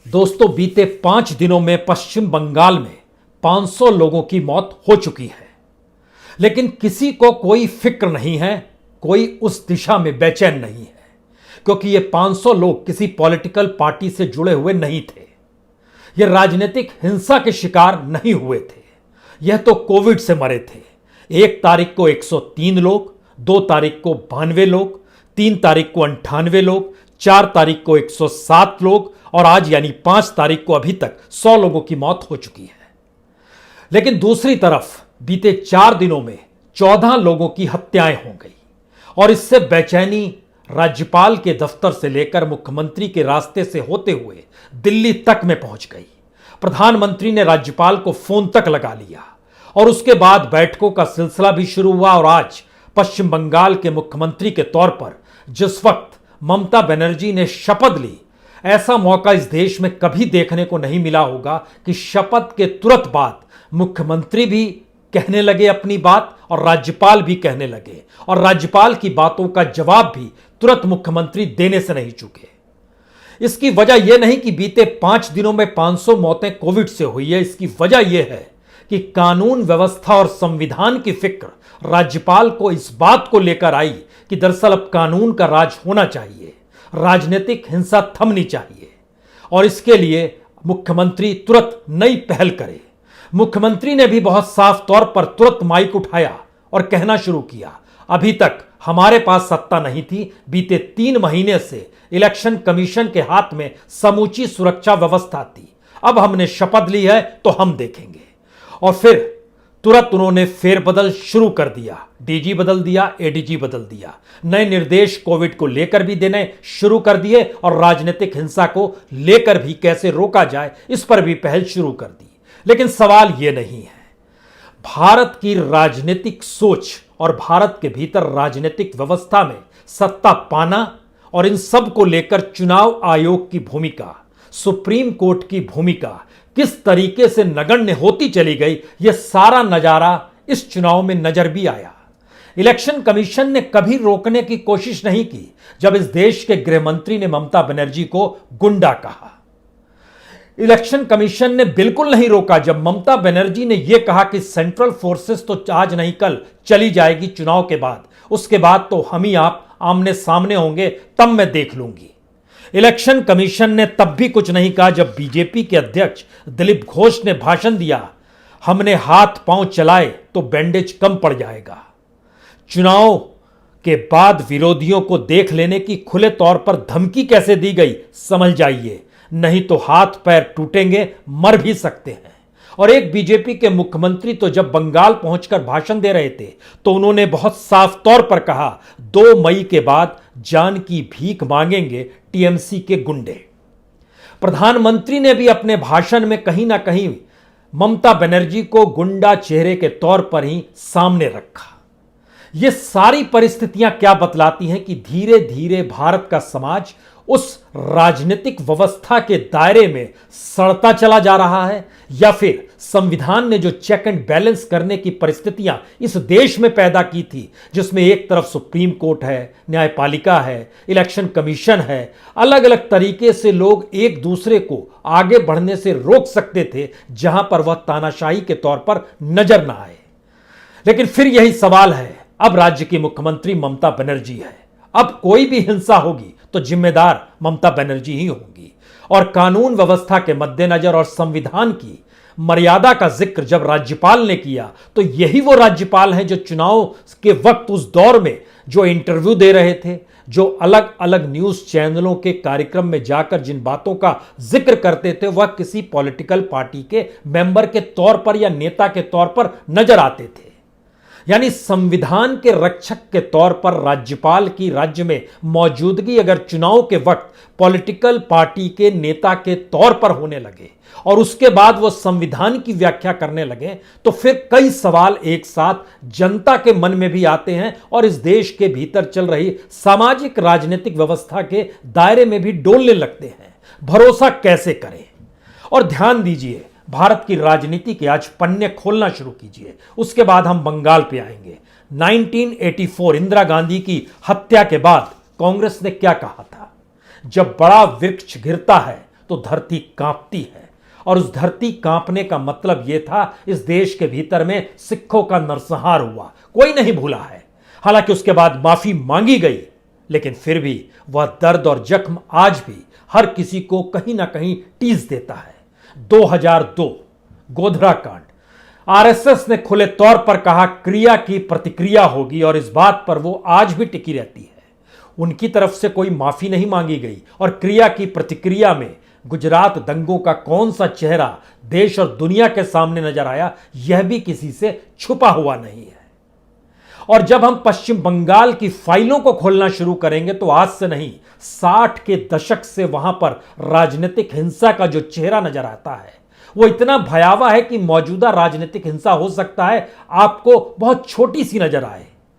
दोस्तों, बीते 5 दिनों में पश्चिम बंगाल में 500 लोगों की मौत हो चुकी है। लेकिन किसी को कोई फिक्र नहीं है, कोई उस दिशा में बेचैन नहीं है, क्योंकि ये 500 लोग किसी पॉलिटिकल पार्टी से जुड़े हुए नहीं थे। ये राजनीतिक हिंसा के शिकार नहीं हुए थे। यह तो कोविड से मरे थे। 1 तारीख को 103 लोग, 2 तारीख को 92 लोग, 3 तारीख को 98 लोग, 4 तारीख को 107 लोग और आज यानी 5 तारीख को अभी तक 100 लोगों की मौत हो चुकी है। लेकिन दूसरी तरफ बीते 4 दिनों में 14 लोगों की हत्याएं हो गई और इससे बेचैनी राज्यपाल के दफ्तर से लेकर मुख्यमंत्री के रास्ते से होते हुए दिल्ली तक में पहुंच गई। प्रधानमंत्री ने राज्यपाल को फोन तक लगा लिया और उसके बाद बैठकों का सिलसिला भी शुरू हुआ और आज पश्चिम बंगाल के मुख्यमंत्री के तौर पर जिस वक्त ममता बनर्जी ने शपथ ली, ऐसा मौका इस देश में कभी देखने को नहीं मिला होगा कि शपथ के तुरंत बाद मुख्यमंत्री भी कहने लगे अपनी बात और राज्यपाल भी कहने लगे और राज्यपाल की बातों का जवाब भी तुरंत मुख्यमंत्री देने से नहीं चूके। इसकी वजह यह नहीं कि बीते 5 दिनों में 500 मौतें कोविड से हुई है। इसकी वजह यह है कि कानून व्यवस्था और संविधान की फिक्र राज्यपाल को इस बात को लेकर आई कि दरअसल अब कानून का राज होना चाहिए, राजनीतिक हिंसा थमनी चाहिए और इसके लिए मुख्यमंत्री तुरंत नई पहल करे। मुख्यमंत्री ने भी बहुत साफ तौर पर तुरंत माइक उठाया और कहना शुरू किया, अभी तक हमारे पास सत्ता नहीं थी। बीते 3 महीने से इलेक्शन कमीशन के हाथ में समूची सुरक्षा व्यवस्था थी। अब हमने शपथ ली है तो हम देखेंगे। और फिर तुरंत उन्होंने फेरबदल शुरू कर दिया। डीजी बदल दिया, एडीजी बदल दिया, नए निर्देश कोविड को लेकर भी देने शुरू कर दिए और राजनीतिक हिंसा को लेकर भी कैसे रोका जाए इस पर भी पहल शुरू कर दी। लेकिन सवाल यह नहीं है, भारत की राजनीतिक सोच और भारत के भीतर राजनीतिक व्यवस्था में सत्ता पाना और इन सब को लेकर चुनाव आयोग की भूमिका, सुप्रीम कोर्ट की भूमिका किस तरीके से नगण्य होती चली गई, यह सारा नजारा इस चुनाव में नजर भी आया। इलेक्शन कमीशन ने कभी रोकने की कोशिश नहीं की जब इस देश के गृह मंत्री ने ममता बनर्जी को गुंडा कहा। इलेक्शन कमीशन ने बिल्कुल नहीं रोका जब ममता बनर्जी ने यह कहा कि सेंट्रल फोर्सेस तो आज नहीं कल चली जाएगी चुनाव के बाद, उसके बाद तो हम ही आप आमने सामने होंगे, तब मैं देख लूंगी। इलेक्शन कमीशन ने तब भी कुछ नहीं कहा जब बीजेपी के अध्यक्ष दिलीप घोष ने भाषण दिया, हमने हाथ पांव चलाए तो बैंडेज कम पड़ जाएगा। चुनाव के बाद विरोधियों को देख लेने की खुले तौर पर धमकी कैसे दी गई समझ जाइए, नहीं तो हाथ पैर टूटेंगे, मर भी सकते हैं। और एक बीजेपी के मुख्यमंत्री तो जब बंगाल पहुंचकर भाषण दे रहे थे तो उन्होंने बहुत साफ तौर पर कहा, 2 मई के बाद जान की भीख मांगेंगे टीएमसी के गुंडे। प्रधानमंत्री ने भी अपने भाषण में कहीं ना कहीं ममता बनर्जी को गुंडा चेहरे के तौर पर ही सामने रखा। ये सारी परिस्थितियां क्या बतलाती हैं कि धीरे धीरे भारत का समाज उस राजनीतिक व्यवस्था के दायरे में सड़ता चला जा रहा है, या फिर संविधान ने जो चेक एंड बैलेंस करने की परिस्थितियां इस देश में पैदा की थी, जिसमें एक तरफ सुप्रीम कोर्ट है, न्यायपालिका है, इलेक्शन कमीशन है, अलग अलग तरीके से लोग एक दूसरे को आगे बढ़ने से रोक सकते थे जहां पर वह तानाशाही के तौर पर नजर ना आए। लेकिन फिर यही सवाल है, अब राज्य की मुख्यमंत्री ममता बनर्जी है, अब कोई भी हिंसा होगी तो जिम्मेदार ममता बनर्जी ही होंगी। और कानून व्यवस्था के मद्देनजर और संविधान की मर्यादा का जिक्र जब राज्यपाल ने किया तो यही वो राज्यपाल हैं जो चुनाव के वक्त उस दौर में जो इंटरव्यू दे रहे थे, जो अलग अलग न्यूज चैनलों के कार्यक्रम में जाकर जिन बातों का जिक्र करते थे, वह किसी पॉलिटिकल पार्टी के मेंबर के तौर पर या नेता के तौर पर नजर आते थे। यानी संविधान के रक्षक के तौर पर राज्यपाल की राज्य में मौजूदगी अगर चुनाव के वक्त पॉलिटिकल पार्टी के नेता के तौर पर होने लगे और उसके बाद वो संविधान की व्याख्या करने लगे तो फिर कई सवाल एक साथ जनता के मन में भी आते हैं और इस देश के भीतर चल रही सामाजिक राजनीतिक व्यवस्था के दायरे में भी डोलने लगते हैं। भरोसा कैसे करें? और ध्यान दीजिए, भारत की राजनीति के आज पन्ने खोलना शुरू कीजिए, उसके बाद हम बंगाल पे आएंगे। 1984 इंदिरा गांधी की हत्या के बाद कांग्रेस ने क्या कहा था, जब बड़ा वृक्ष गिरता है तो धरती कांपती है। और उस धरती कांपने का मतलब यह था, इस देश के भीतर में सिखों का नरसंहार हुआ, कोई नहीं भूला है। हालांकि उसके बाद माफी मांगी गई, लेकिन फिर भी वह दर्द और जख्म आज भी हर किसी को कहीं ना कहीं टीस देता है। 2002 गोधरा कांड, आरएसएस ने खुले तौर पर कहा क्रिया की प्रतिक्रिया होगी, और इस बात पर वो आज भी टिकी रहती है। उनकी तरफ से कोई माफी नहीं मांगी गई, और क्रिया की प्रतिक्रिया में गुजरात दंगों का कौन सा चेहरा देश और दुनिया के सामने नजर आया, यह भी किसी से छुपा हुआ नहीं है। और जब हम पश्चिम बंगाल की फाइलों को खोलना शुरू करेंगे तो आज से नहीं, 60 के दशक से वहां पर राजनीतिक हिंसा का जो चेहरा नजर आता है वो इतना भयावह है कि मौजूदा राजनीतिक हिंसा हो सकता है आपको बहुत छोटी सी नजर आए,